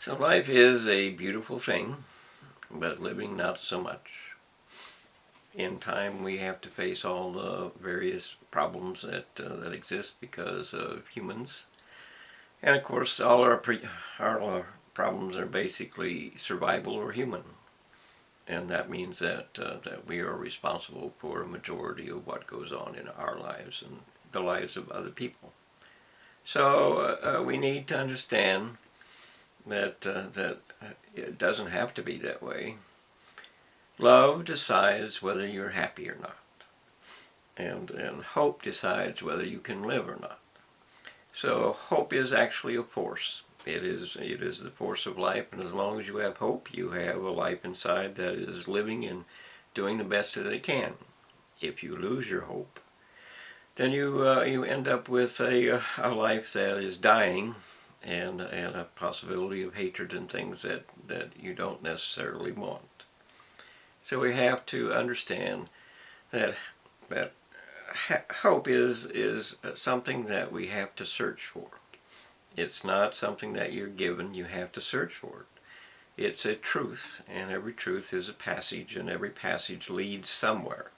So life is a beautiful thing, but living not so much. In time, we have to face all the various problems that exist because of humans, and of course, all our problems are basically survival or human, and that means that we are responsible for a majority of what goes on in our lives and the lives of other people. So we need to understand that it doesn't have to be that way. Love decides whether you're happy or not, and hope decides whether you can live or not. So hope is actually a force. It is the force of life, and as long as you have hope, you have a life inside that is living and doing the best that it can. If you lose your hope, then you end up with a life that is dying, and a possibility of hatred and things that you don't necessarily want. So we have to understand that that hope is something that we have to search for. It's not something that you're given, you have to search for it. It's a truth, and every truth is a passage, and every passage leads somewhere.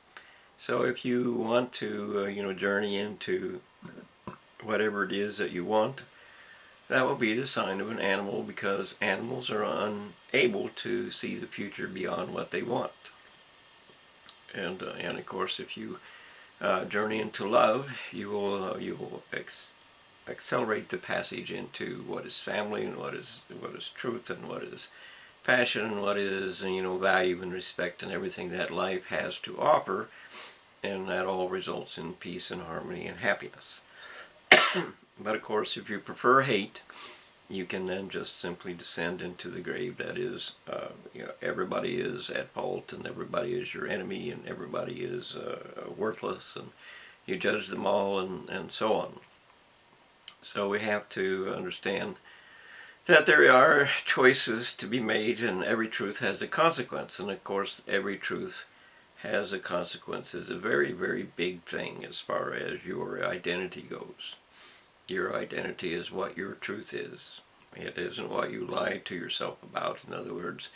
So if you want to journey into whatever it is that you want, that will be the sign of an animal, because animals are unable to see the future beyond what they want. And of course, if you journey into love, you will accelerate the passage into what is family, and what is truth, and what is passion, and what is value and respect, and everything that life has to offer, and that all results in peace and harmony and happiness. But of course, if you prefer hate, you can then just simply descend into the grave. That is, everybody is at fault, and everybody is your enemy, and everybody is worthless, and you judge them all, and so on. So we have to understand that there are choices to be made, and every truth has a consequence. And of course, every truth has a consequence. Is a very, very big thing as far as your identity goes. Your identity is what your truth is. It isn't what you lie to yourself about. In other words,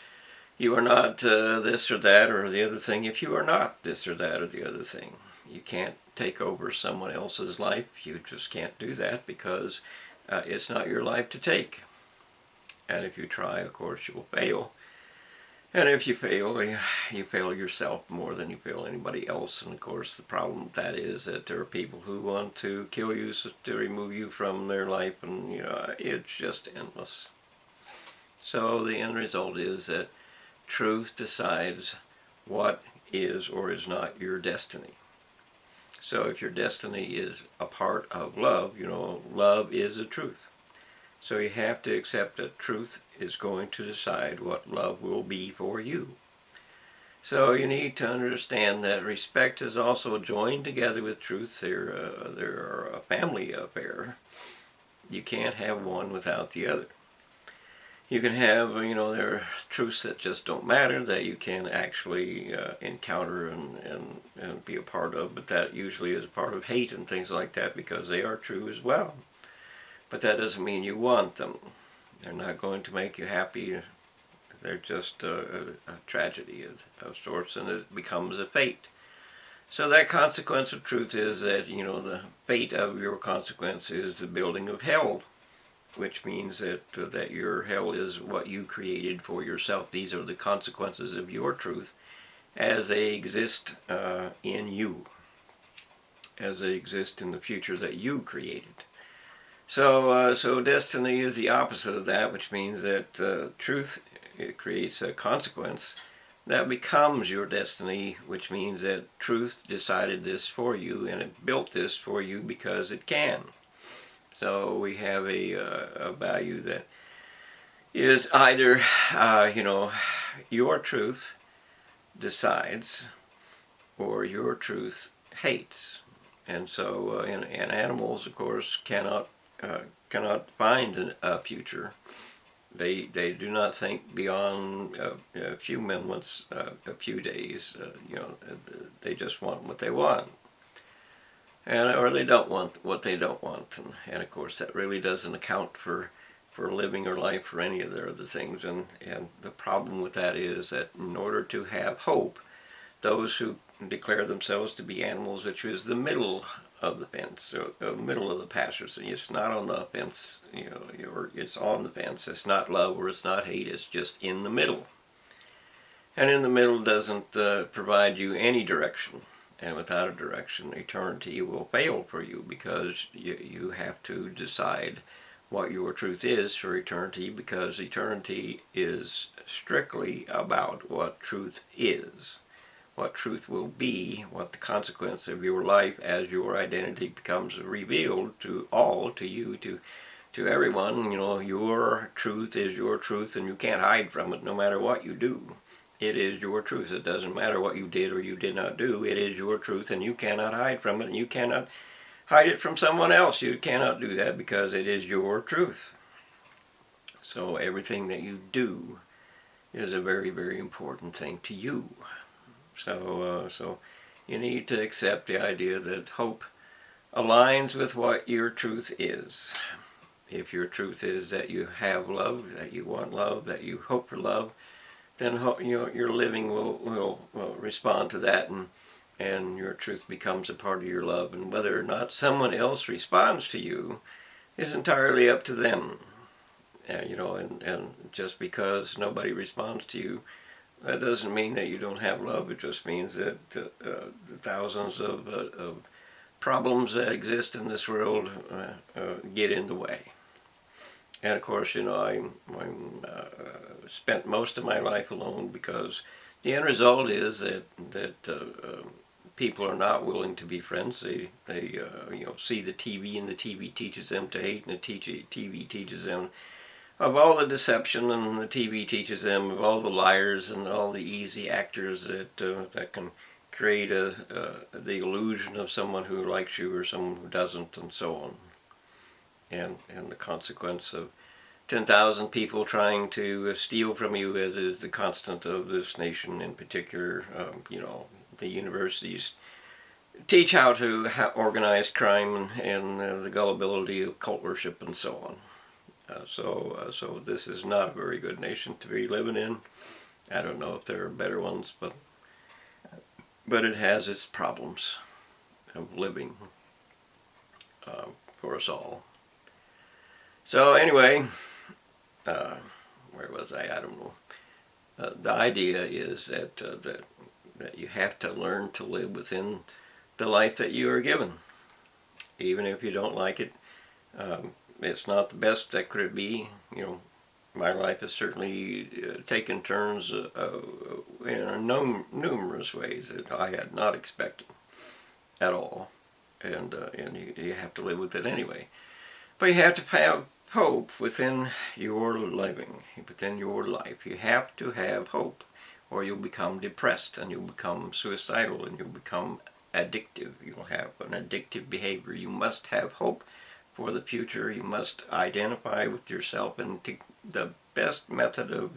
you are not this or that or the other thing if you are not this or that or the other thing. You can't take over someone else's life. You just can't do that, because it's not your life to take. And if you try, of course, you will fail. And if you fail, you fail yourself more than you fail anybody else. And of course, the problem with that is that there are people who want to kill you, to remove you from their life, and it's just endless. So the end result is that truth decides what is or is not your destiny. So if your destiny is a part of love, love is a truth. So you have to accept that truth is going to decide what love will be for you. So you need to understand that respect is also joined together with truth. They're a family affair. You can't have one without the other. You can have, there are truths that just don't matter, that you can actually encounter and be a part of, but that usually is a part of hate and things like that, because they are true as well. But that doesn't mean you want them. They're not going to make you happy. They're just a tragedy of sorts, and it becomes a fate. So that consequence of truth is that, the fate of your consequence is the building of hell, which means that your hell is what you created for yourself. These are the consequences of your truth as they exist in you, as they exist in the future that you created. So destiny is the opposite of that, which means that truth, it creates a consequence that becomes your destiny, which means that truth decided this for you, and it built this for you because it can. So we have a value that is either, your truth decides, or your truth hates. And so, and animals, of course, cannot find a future. They do not think beyond a few moments, a few days. They just want what they want, or they don't want what they don't want. And of course, that really doesn't account for for living or life for any of the other things. And the problem with that is that in order to have hope, those who declare themselves to be animals, which is the middle of the fence, or the middle of the pasture. So it's not on the fence, or it's on the fence. It's not love or it's not hate. It's just in the middle. And in the middle doesn't provide you any direction. And without a direction, eternity will fail for you, because you have to decide what your truth is for eternity, because eternity is strictly about what truth is, what truth will be, what the consequence of your life as your identity becomes revealed to all, to you, to everyone. Your truth is your truth, and you can't hide from it no matter what you do. It is your truth. It doesn't matter what you did or you did not do. It is your truth, and you cannot hide from it, and you cannot hide it from someone else. You cannot do that, because it is your truth. So everything that you do is a very, very important thing to you. So you need to accept the idea that hope aligns with what your truth is. If your truth is that you have love, that you want love, that you hope for love, then your living will respond to that, and your truth becomes a part of your love. And whether or not someone else responds to you is entirely up to them. And just because nobody responds to you, that doesn't mean that you don't have love. It just means that the thousands of problems that exist in this world get in the way. And of course, I spent most of my life alone, because the end result is that people are not willing to be friends. They see the TV, and the TV teaches them to hate, and the TV teaches them of all the deception, and the TV teaches them of all the liars and all the easy actors that can create the illusion of someone who likes you or someone who doesn't, and so on. And the consequence of 10,000 people trying to steal from you, as is the constant of this nation in particular. The universities teach how to organize crime, and the gullibility of cult worship, and so on. So this is not a very good nation to be living in. I don't know if there are better ones, but it has its problems of living for us all. So anyway, where was I? I don't know. The idea is that you have to learn to live within the life that you are given, even if you don't like it. It's not the best that could be. My life has certainly taken turns in numerous ways that I had not expected at all, and you have to live with it anyway. But you have to have hope within your living, within your life. You have to have hope, or you'll become depressed, and you'll become suicidal, and you'll become addictive. You'll have an addictive behavior. You must have hope for the future. You must identify with yourself, and the best method of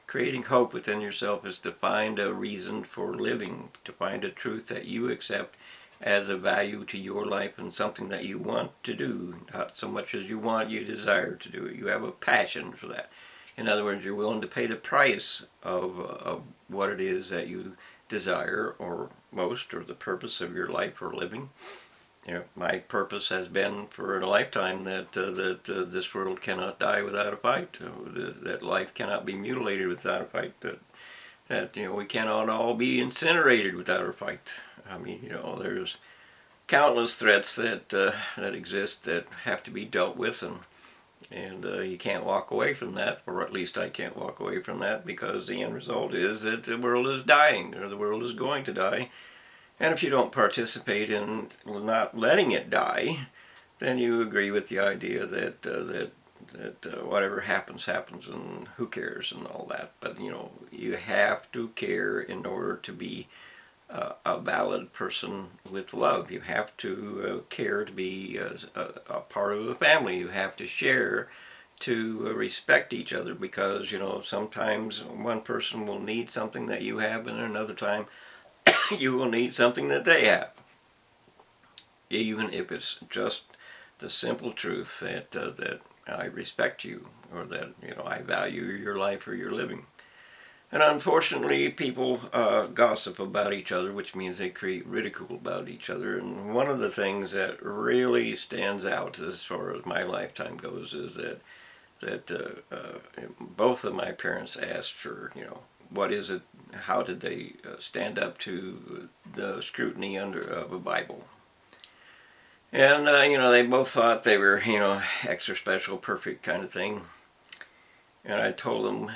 creating hope within yourself is to find a reason for living, to find a truth that you accept as a value to your life, and something that you want to do. Not so much as you want, you desire to do it. You have a passion for that. In other words, you're willing to pay the price of what it is that you desire, or most, or the purpose of your life or living. My purpose has been for a lifetime that this world cannot die without a fight, that life cannot be mutilated without a fight, that we cannot all be incinerated without a fight. I mean, there's countless threats that exist that have to be dealt with, and you can't walk away from that, or at least I can't walk away from that, because the end result is that the world is dying, or the world is going to die. And if you don't participate in not letting it die, then you agree with the idea that whatever happens, happens, and who cares, and all that. But you have to care in order to be a valid person with love. You have to care to be a part of a family. You have to share, to respect each other, because sometimes one person will need something that you have, and another time you will need something that they have. Even if it's just the simple truth that I respect you, or that, I value your life or your living. And unfortunately, people gossip about each other, which means they create ridicule about each other. And one of the things that really stands out as far as my lifetime goes is that both of my parents asked for, what is it? How did they stand up to the scrutiny of a Bible? And they both thought they were, extra special, perfect kind of thing. And I told them,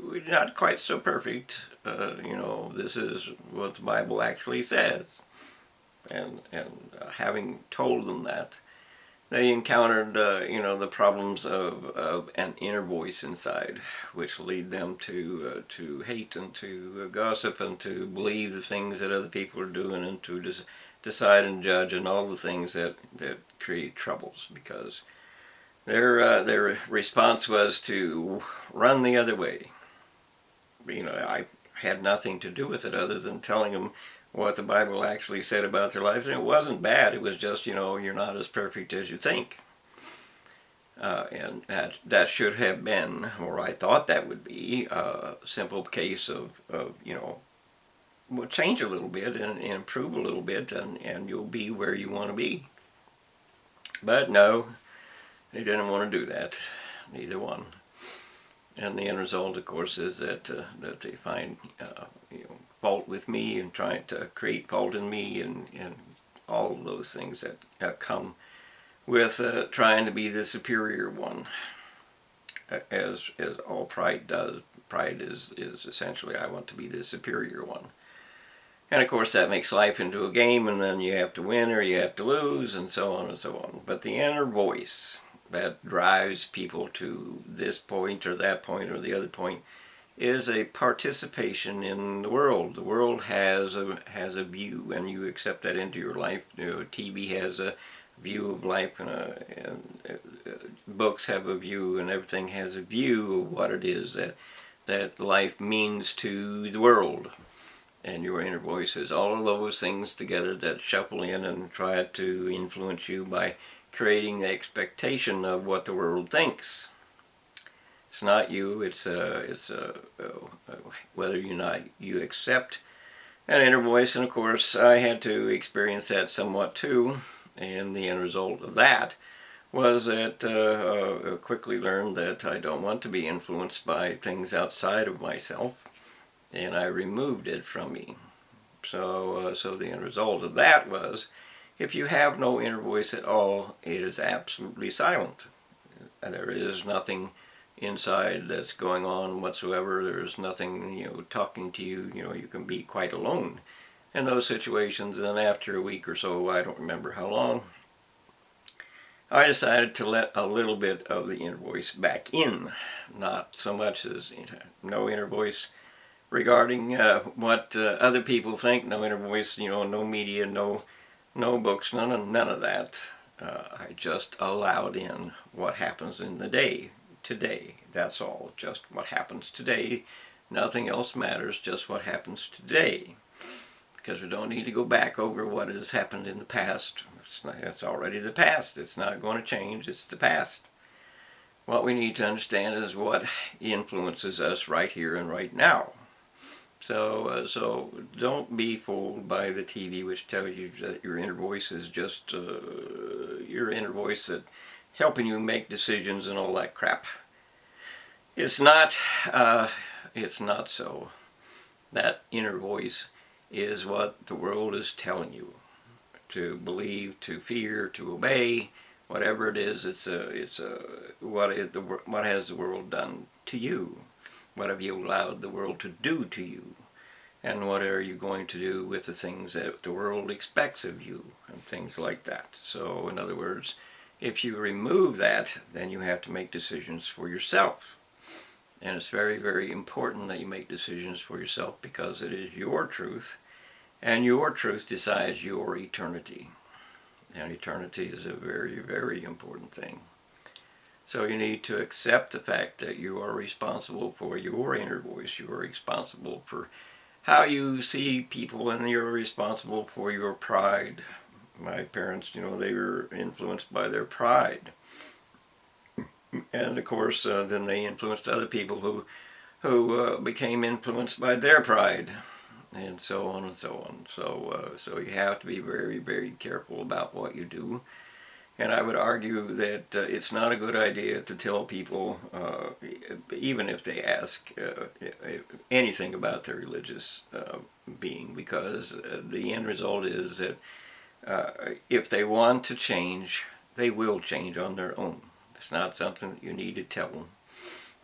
we're not quite so perfect. This is what the Bible actually says. And having told them that, they encountered, the problems of an inner voice inside, which lead them to hate and to gossip and to believe the things that other people are doing, and to decide and judge, and all the things that create troubles, because their response was to run the other way. I had nothing to do with it other than telling them what the Bible actually said about their lives, and it wasn't bad. It was just, you're not as perfect as you think. And that should have been, or I thought that would be, a simple case of well, change a little bit and improve a little bit, and you'll be where you want to be. But no, they didn't want to do that, neither one. And the end result, of course, is that they find fault with me, and trying to create fault in me, and all of those things that come with trying to be the superior one, as all pride does. Pride is essentially, I want to be the superior one. And of course that makes life into a game, and then you have to win or you have to lose, and so on and so on. But the inner voice that drives people to this point or that point or the other point is a participation in the world. The world has a view, and you accept that into your life. TV has a view of life, and books have a view, and everything has a view of what it is that life means to the world. And your inner voice is all of those things together that shuffle in and try to influence you by creating the expectation of what the world thinks. It's not you. It's whether or not you accept an inner voice. And of course, I had to experience that somewhat too. And the end result of that was that I quickly learned that I don't want to be influenced by things outside of myself, and I removed it from me. So the end result of that was, if you have no inner voice at all, it is absolutely silent. There is nothing inside that's going on whatsoever. There's nothing, talking to you. You can be quite alone in those situations. And then after a week or so, I don't remember how long, I decided to let a little bit of the inner voice back in. Not so much as no inner voice regarding what other people think, no inner voice, no media, no books, none of that. I just allowed in what happens in the day, today. That's all, just what happens today. Nothing else matters, just what happens today. Because we don't need to go back over what has happened in the past. It's already the past. It's not going to change. It's the past. What we need to understand is what influences us right here and right now. So don't be fooled by the TV, which tells you that your inner voice is just your inner voice that helping you make decisions and all that crap. It's not. It's not so. That inner voice is what the world is telling you to believe, to fear, to obey, whatever it is. It's what has the world done to you? What have you allowed the world to do to you? And what are you going to do with the things that the world expects of you, and things like that. So in other words, if you remove that, then you have to make decisions for yourself. And it's very, very important that you make decisions for yourself, because it is your truth, and your truth decides your eternity. And eternity is a very, very important thing. So you need to accept the fact that you are responsible for your inner voice. You are responsible for how you see people, and you're responsible for your pride. My parents, they were influenced by their pride. And of course, then they influenced other people who became influenced by their pride, and so on and so on. So you have to be very, very careful about what you do. And I would argue that it's not a good idea to tell people, even if they ask anything about their religious being, because the end result is that if they want to change, they will change on their own. It's not something that you need to tell them,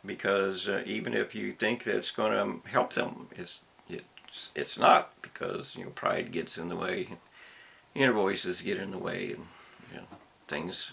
because even if you think that's going to help them, it's not, because pride gets in the way, inner voices get in the way, and things